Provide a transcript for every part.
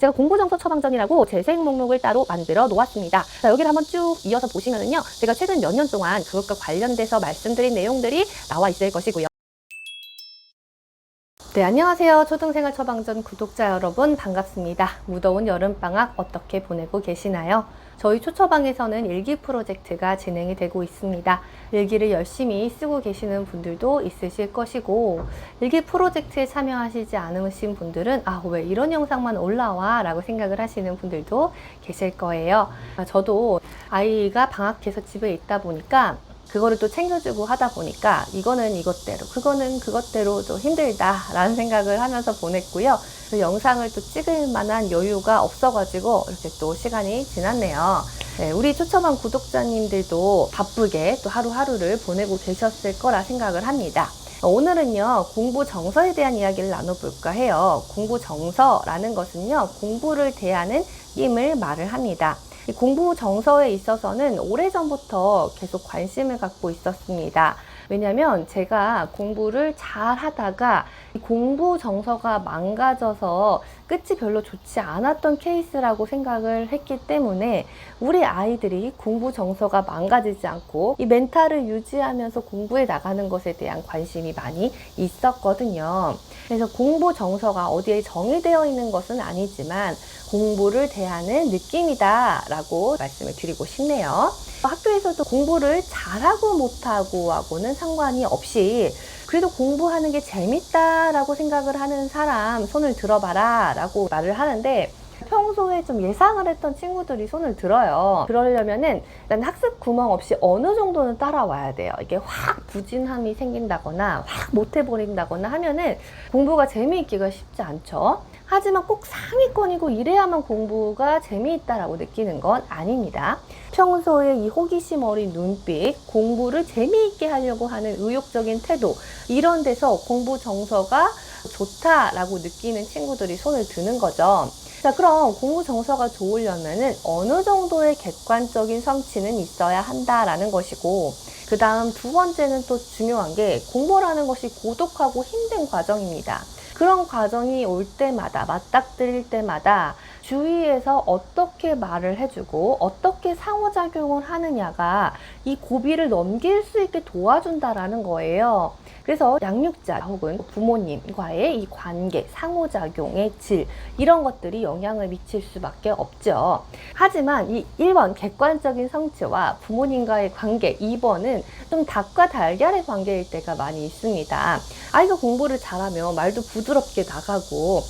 제가 공부정서 처방전이라고 재생 목록을 따로 만들어 놓았습니다. 자, 여기를 한번 쭉 이어서 보시면은요, 제가 최근 몇 년 동안 그것과 관련돼서 말씀드린 내용들이 나와 있을 것이고요. 네, 안녕하세요. 초등생활 처방전 구독자 여러분, 반갑습니다. 무더운 여름방학 어떻게 보내고 계시나요? 저희 초처방에서는 일기 프로젝트가 진행이 되고 있습니다. 일기를 열심히 쓰고 계시는 분들도 있으실 것이고, 일기 프로젝트에 참여하시지 않으신 분들은 왜 이런 영상만 올라와? 라고 생각을 하시는 분들도 계실 거예요. 저도 아이가 방학해서 집에 있다 보니까 그거를 또 챙겨주고 하다 보니까 이거는 이것대로 그거는 그것대로 좀 힘들다 라는 생각을 하면서 보냈고요. 그 영상을 또 찍을 만한 여유가 없어가지고 이렇게 또 시간이 지났네요. 네, 우리 초처방 구독자님들도 바쁘게 또 하루하루를 보내고 계셨을 거라 생각을 합니다. 오늘은요, 공부 정서에 대한 이야기를 나눠볼까 해요. 공부 정서라는 것은요, 공부를 대하는 힘을 말을 합니다. 이 공부 정서에 있어서는 오래전부터 계속 관심을 갖고 있었습니다. 왜냐면 제가 공부를 잘 하다가 공부 정서가 망가져서 끝이 별로 좋지 않았던 케이스라고 생각을 했기 때문에 우리 아이들이 공부 정서가 망가지지 않고 이 멘탈을 유지하면서 공부에 나가는 것에 대한 관심이 많이 있었거든요. 그래서 공부 정서가 어디에 정의되어 있는 것은 아니지만 공부를 대하는 느낌이다 라고 말씀을 드리고 싶네요. 학교에서도 공부를 잘하고 못하고 하고는 상관이 없이 그래도 공부하는 게 재밌다 라고 생각을 하는 사람 손을 들어봐라 라고 말을 하는데, 평소에 좀 예상을 했던 친구들이 손을 들어요. 그러려면은 일단 학습 구멍 없이 어느 정도는 따라와야 돼요. 이게 확 부진함이 생긴다거나 확 못해버린다거나 하면은 공부가 재미있기가 쉽지 않죠. 하지만 꼭 상위권이고 이래야만 공부가 재미있다라고 느끼는 건 아닙니다. 평소에 이 호기심 어린 눈빛, 공부를 재미있게 하려고 하는 의욕적인 태도, 이런 데서 공부 정서가 좋다라고 느끼는 친구들이 손을 드는 거죠. 자, 그럼 공부 정서가 좋으려면은 어느 정도의 객관적인 성취는 있어야 한다라는 것이고, 그 다음 두 번째는 또 중요한 게 공부라는 것이 고독하고 힘든 과정입니다. 그런 과정이 올 때마다, 맞닥뜨릴 때마다 주위에서 어떻게 말을 해주고 어떻게 상호작용을 하느냐가 이 고비를 넘길 수 있게 도와준다라는 거예요. 그래서 양육자 혹은 부모님과의 이 관계, 상호작용의 질, 이런 것들이 영향을 미칠 수밖에 없죠. 하지만 이 1번 객관적인 성취와 부모님과의 관계, 2번은 좀 닭과 달걀의 관계일 때가 많이 있습니다. 아이가 공부를 잘하면 말도 부드럽게 나가고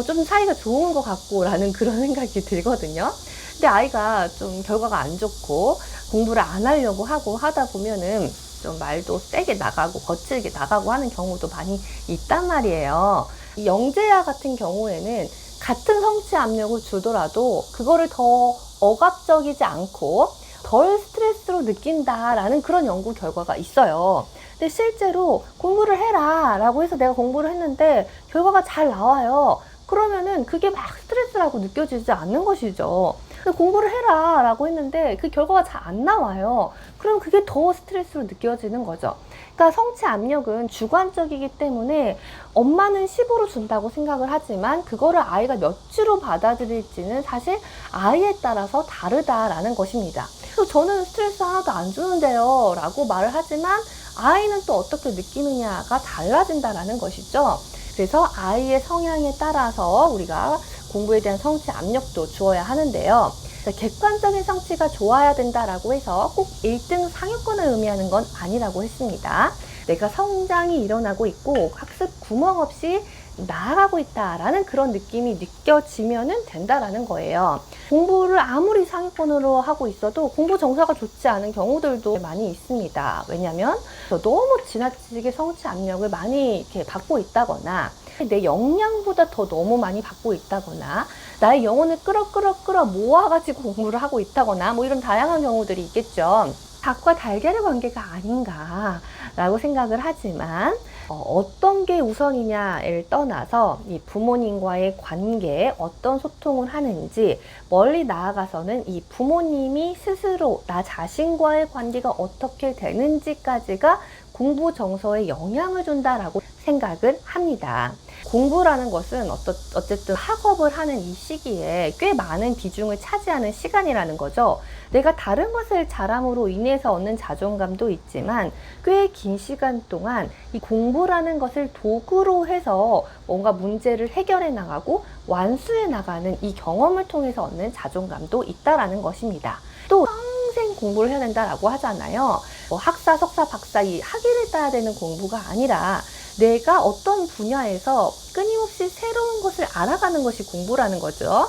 좀 사이가 좋은 것 같고 라는 그런 생각이 들거든요. 근데 아이가 좀 결과가 안 좋고 공부를 안 하려고 하고 하다 보면은 좀 말도 세게 나가고 거칠게 나가고 하는 경우도 많이 있단 말이에요. 이 영재야 같은 경우에는 같은 성취 압력을 주더라도 그거를 더 억압적이지 않고 덜 스트레스로 느낀다라는 그런 연구 결과가 있어요. 근데 실제로 공부를 해라 라고 해서 내가 공부를 했는데 결과가 잘 나와요. 그러면은 그게 막 스트레스라고 느껴지지 않는 것이죠. 공부를 해라 라고 했는데 그 결과가 잘 안 나와요. 그럼 그게 더 스트레스로 느껴지는 거죠. 그러니까 성취 압력은 주관적이기 때문에 엄마는 10으로 준다고 생각을 하지만 그거를 아이가 몇 주로 받아들일지는 사실 아이에 따라서 다르다라는 것입니다. 그래서 저는 스트레스 하나도 안 주는데요 라고 말을 하지만 아이는 또 어떻게 느끼느냐가 달라진다라는 것이죠. 그래서 아이의 성향에 따라서 우리가 공부에 대한 성취 압력도 주어야 하는데요. 객관적인 성취가 좋아야 된다라고 해서 꼭 1등 상위권을 의미하는 건 아니라고 했습니다. 내가 성장이 일어나고 있고 학습 구멍 없이 나아가고 있다라는 그런 느낌이 느껴지면 된다라는 거예요. 공부를 아무리 상위권으로 하고 있어도 공부 정서가 좋지 않은 경우들도 많이 있습니다. 왜냐하면 너무 지나치게 성취 압력을 많이 이렇게 받고 있다거나 내 역량보다 더 너무 많이 받고 있다거나 나의 영혼을 끌어 모아가지고 공부를 하고 있다거나 이런 다양한 경우들이 있겠죠. 닭과 달걀의 관계가 아닌가 라고 생각을 하지만 어떤 게 우선이냐를 떠나서 이 부모님과의 관계에 어떤 소통을 하는지, 멀리 나아가서는 이 부모님이 스스로 나 자신과의 관계가 어떻게 되는지까지가 공부 정서에 영향을 준다라고 생각을 합니다. 공부라는 것은 어쨌든 학업을 하는 이 시기에 꽤 많은 비중을 차지하는 시간이라는 거죠. 내가 다른 것을 잘함으로 인해서 얻는 자존감도 있지만 꽤 긴 시간 동안 이 공부라는 것을 도구로 해서 뭔가 문제를 해결해 나가고 완수해 나가는 이 경험을 통해서 얻는 자존감도 있다라는 것입니다. 또 평생 공부를 해야 된다라고 하잖아요. 학사, 석사, 박사 이 학위를 따야 되는 공부가 아니라 내가 어떤 분야에서 끊임없이 새로운 것을 알아가는 것이 공부라는 거죠.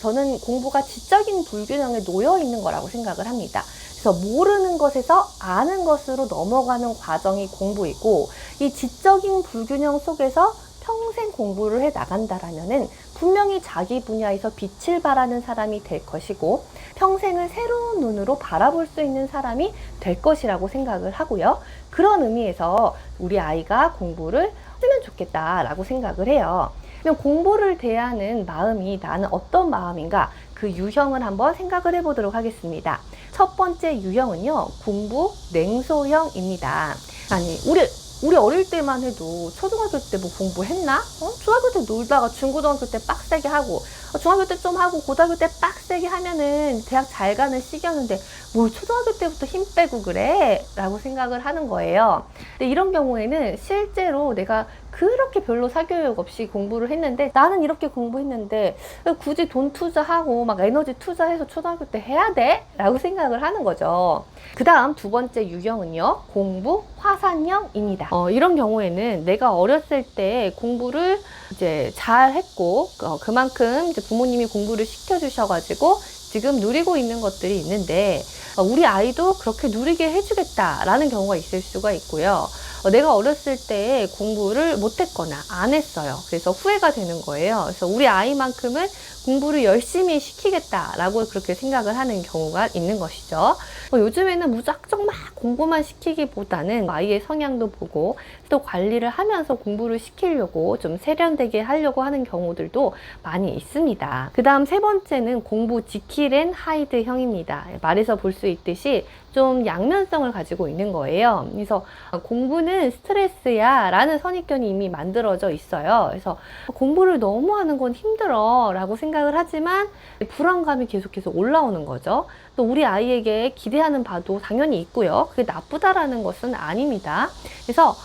저는 공부가 지적인 불균형에 놓여 있는 거라고 생각을 합니다. 그래서 모르는 것에서 아는 것으로 넘어가는 과정이 공부이고, 이 지적인 불균형 속에서 평생 공부를 해 나간다라면은 분명히 자기 분야에서 빛을 발하는 사람이 될 것이고, 평생을 새로운 눈으로 바라볼 수 있는 사람이 될 것이라고 생각을 하고요. 그런 의미에서 우리 아이가 공부를 했으면 좋겠다라고 생각을 해요. 그럼 공부를 대하는 마음이 나는 어떤 마음인가, 그 유형을 한번 생각을 해보도록 하겠습니다. 첫 번째 유형은요, 공부 냉소형입니다. 아니, 우리 어릴 때만 해도 초등학교 때 뭐 공부했나? 초등학교 때 놀다가 중고등학교 때 빡세게 하고, 중학교 때 좀 하고 고등학교 때 빡세게 하면은 대학 잘 가는 시기였는데 뭘 초등학교 때부터 힘 빼고 그래? 라고 생각을 하는 거예요. 근데 이런 경우에는 실제로 내가 그렇게 별로 사교육 없이 공부를 했는데, 나는 이렇게 공부했는데 굳이 돈 투자하고 막 에너지 투자해서 초등학교 때 해야 돼? 라고 생각을 하는 거죠. 그 다음 두 번째 유형은요, 공부 화산형입니다. 이런 경우에는 내가 어렸을 때 공부를 이제 잘 했고, 그만큼 이제 부모님이 공부를 시켜주셔가지고 지금 누리고 있는 것들이 있는데, 우리 아이도 그렇게 누리게 해주겠다라는 경우가 있을 수가 있고요. 내가 어렸을 때 공부를 못했거나 안 했어요. 그래서 후회가 되는 거예요. 그래서 우리 아이만큼은 공부를 열심히 시키겠다라고 그렇게 생각을 하는 경우가 있는 것이죠. 요즘에는 무작정 막 공부만 시키기보다는 아이의 성향도 보고 또 관리를 하면서 공부를 시키려고 좀 세련되게 하려고 하는 경우들도 많이 있습니다. 그 다음 세 번째는 공부 지킬 앤 하이드형입니다. 말에서 볼 수 있듯이 좀 양면성을 가지고 있는 거예요. 그래서 공부는 스트레스야 라는 선입견이 이미 만들어져 있어요. 그래서 공부를 너무 하는 건 힘들어 라고 생각을 하지만 불안감이 계속해서 올라오는 거죠. 또 우리 아이에게 기대하는 바도 당연히 있고요. 그게 나쁘다라는 것은 아닙니다. 그래서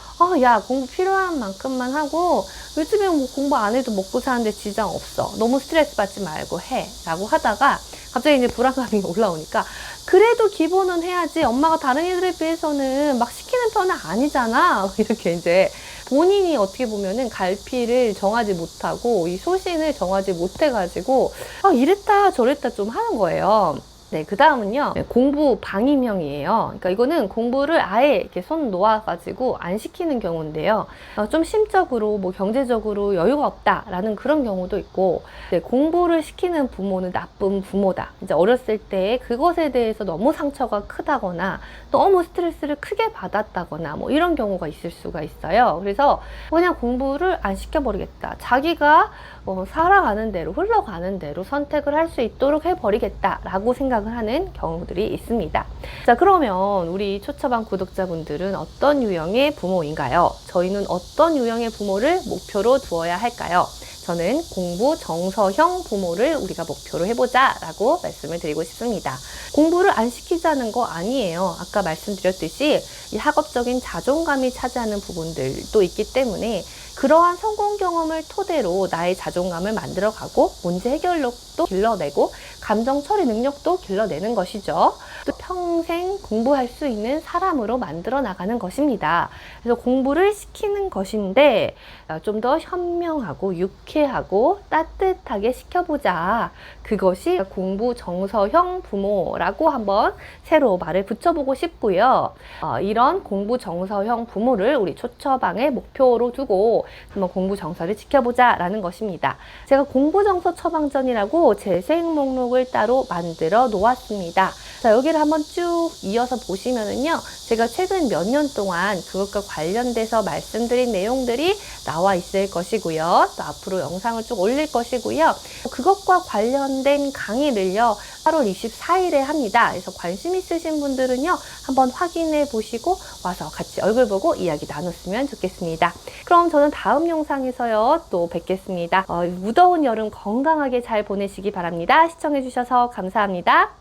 야, 공부 필요한 만큼만 하고 요즘에 뭐 공부 안 해도 먹고 사는데 지장 없어. 너무 스트레스 받지 말고 해. 라고 하다가 갑자기 이제 불안감이 올라오니까 그래도 기본은 해야지. 엄마가 다른 애들에 비해서는 막 시키는 편은 아니잖아. 이렇게 이제 본인이 어떻게 보면은 갈피를 정하지 못하고 이 소신을 정하지 못해가지고 이랬다 저랬다 좀 하는 거예요. 네, 그 다음은요, 공부 방임형이에요. 그러니까 이거는 공부를 아예 이렇게 손 놓아가지고 안 시키는 경우인데요. 좀 심적으로, 뭐 경제적으로 여유가 없다라는 그런 경우도 있고, 네, 공부를 시키는 부모는 나쁜 부모다. 이제 어렸을 때 그것에 대해서 너무 상처가 크다거나, 너무 스트레스를 크게 받았다거나, 뭐 이런 경우가 있을 수가 있어요. 그래서 그냥 공부를 안 시켜버리겠다. 자기가 살아가는 대로, 흘러가는 대로 선택을 할 수 있도록 해버리겠다라고 생각을 하는 경우들이 있습니다. 자, 그러면 우리 초처방 구독자분들은 어떤 유형의 부모인가요? 저희는 어떤 유형의 부모를 목표로 두어야 할까요? 저는 공부 정서형 부모를 우리가 목표로 해보자 라고 말씀을 드리고 싶습니다. 공부를 안 시키자는 거 아니에요. 아까 말씀드렸듯이 이 학업적인 자존감이 차지하는 부분들도 있기 때문에 그러한 성공 경험을 토대로 나의 자존감을 만들어가고 문제 해결력도 길러내고 감정 처리 능력도 길러내는 것이죠. 또 평생 공부할 수 있는 사람으로 만들어 나가는 것입니다. 그래서 공부를 시키는 것인데 좀 더 현명하고 유쾌하고 따뜻하게 시켜보자. 그것이 공부 정서형 부모라고 한번 새로 말을 붙여보고 싶고요. 이런 공부 정서형 부모를 우리 초처방의 목표로 두고 한번 공부 정서를 지켜보자 라는 것입니다. 제가 공부 정서 처방전이라고 재생 목록을 따로 만들어 놓았습니다. 자, 여기를 한번 쭉 이어서 보시면은요, 제가 최근 몇 년 동안 그것과 관련돼서 말씀드린 내용들이 나와 있을 것이고요. 또 앞으로 영상을 쭉 올릴 것이고요. 그것과 관련된 강의를요, 8월 24일에 합니다. 그래서 관심 있으신 분들은요, 한번 확인해 보시고 와서 같이 얼굴 보고 이야기 나눴으면 좋겠습니다. 그럼 저는 다음 영상에서요, 또 뵙겠습니다. 무더운 여름 건강하게 잘 보내시기 바랍니다. 시청해 주셔서 감사합니다.